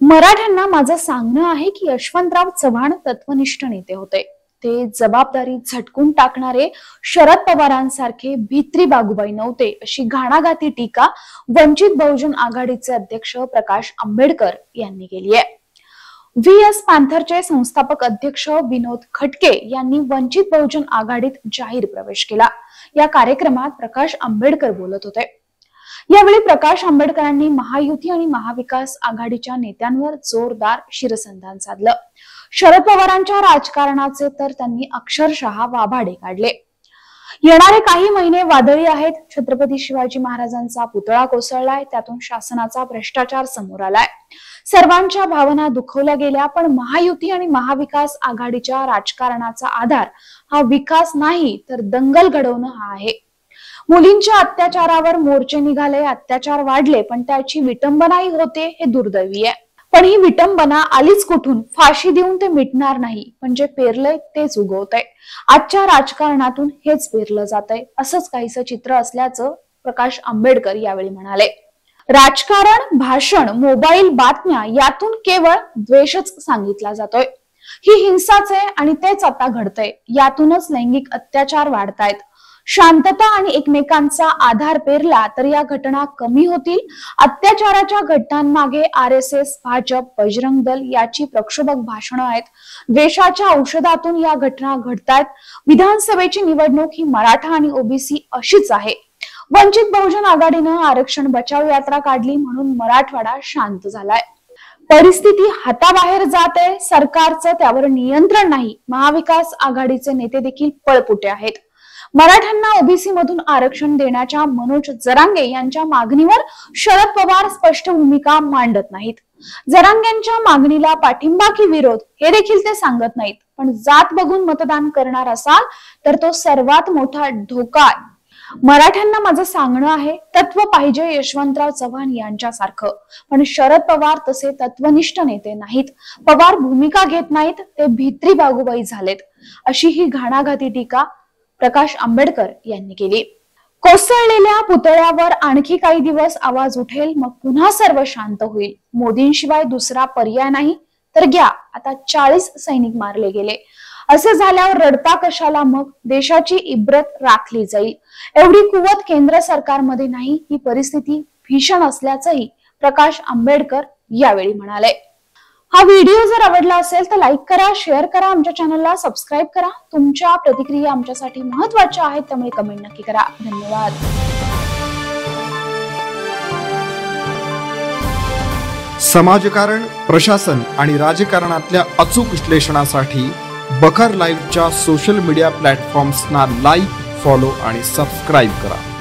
मराठ्यांना माझं सांगणं आहे की यशवंतराव चव्हाण तत्वनिष्ठ नेते होते। ते जबाबदारी झटकून टाकणारे शरद पवारांसारखे भित्री बागुबाई नव्हते, अशी घाणाघाती टीका वंचित बहुजन आघाडीचे अध्यक्ष प्रकाश आंबेडकर यांनी केली आहे। व्हीएस पॅंथरचे संस्थापक अध्यक्ष विनोद खटके यांनी वंचित बहुजन आघाडीत जाहीर प्रवेश केला। या कार्यक्रमात प्रकाश आंबेडकर बोलत होते। यावेळी प्रकाश आंबेडकरांनी महायुती आणि महाविकास आघाडीच्या नेत्यांवर जोरदार शिरसंधान साधलं। शरद पवारांच्या राजकारणाचे तर त्यांनी अक्षरशः वाभाडे काढले। येणारे काही महिने वादळी आहेत। छत्रपती शिवाजी महाराजांचा पुतळा कोसळलाय, त्यातून शासनाचा भ्रष्टाचार समोर आलाय। सर्वांच्या भावना दुखवल्या गेल्या, पण महायुती आणि महाविकास आघाडीच्या राजकारणाचा आधार हा विकास नाही तर दंगल घडवणं हा आहे। मुलींच्या अत्याचारावर मोर्चे निघाले, अत्याचार वाढले, पण त्याची विटंबनाही होते, हे दुर्दैवी आहे। पण ही विटंबना आलीच कुठून? फाशी देऊन ते मिटणार नाही, पण जे पेरलंय तेच उगवतंय। आजच्या राजकारणातून हेच पेरलं जातंय, असंच काहीसं चित्र असल्याचं प्रकाश आंबेडकर यावेळी म्हणाले। राजकारण, भाषण, मोबाईल, बातम्या यातून केवळ द्वेषच सांगितला जातोय। ही हिंसाच आहे आणि तेच आता घडतंय। यातूनच लैंगिक अत्याचार वाढतायत। शांतता आणि एकमेकांचा आधार पेरला तर या घटना कमी होतील। अत्याचाराच्या घटनांमागे आरएसएस, भाजप, बजरंग दल याची प्रक्षोभक भाषणं आहेत। द्वेषाच्या औषधातून या घटना घडतायत। विधानसभेची निवडणूक ही मराठा आणि ओबीसी अशीच आहे। वंचित बहुजन आघाडीनं आरक्षण बचाव यात्रा काढली म्हणून मराठवाडा शांत झालाय। परिस्थिती हाताबाहेर जात आहे। सरकारचं त्यावर नियंत्रण नाही। महाविकास आघाडीचे नेते देखील पळपुटे आहेत। मराठ्यांना ओबीसी मधून आरक्षण देण्याच्या मनोज जरांगे यांच्या मागणीवर शरद पवार स्पष्ट भूमिका मांडत नाहीत। जरांगेंच्या मागणीला पाठिंबा की विरोध हे देखील ते सांगत नाहीत। पण जात बघून मतदान करणार असाल तर तो सर्वात मोठा धोका आहे। मराठ्यांना माझं सांगणं आहे, तत्व पाहिजे यशवंतराव चव्हाण यांच्यासारखं, पण शरद पवार तसे तत्वनिष्ठ नेते नाहीत। पवार भूमिका घेत नाहीत, ते भित्री बागुबाई झालेत, अशी ही घाणाघाती टीका प्रकाश आंबेडकर यांनी केली। कोसळलेल्या पुतळ्यावर आणखी काही दिवस आवाज उठेल, मग पुन्हा सर्व शांत होईल। मोदींशिवाय दुसरा पर्याय नाही तर घ्या, आता 40 सैनिक मारले गेले, असे झाल्यावर रडता कशाला? मग देशाची इब्रत राखली जाईल। एवढी कुवत केंद्र सरकारमध्ये नाही। ही परिस्थिती भीषण असल्याचंही प्रकाश आंबेडकर यावेळी म्हणाले। हा व्हिडिओ जर आवडला असेल तर लाईक करा, शेअर करा, आमच्या चॅनलला सबस्क्राईब करा। तुमच्या प्रतिक्रिया आमच्यासाठी महत्त्वाच्या आहेत, त्यामुळे कमेंट नक्की करा। धन्यवाद। समाजकारण, प्रशासन आणि राजकारणातल्या अचूक विश्लेषणासाठी बखर लाईव्हच्या सोशल मीडिया प्लॅटफॉर्म्सना लाईक, फॉलो आणि सबस्क्राईब करा।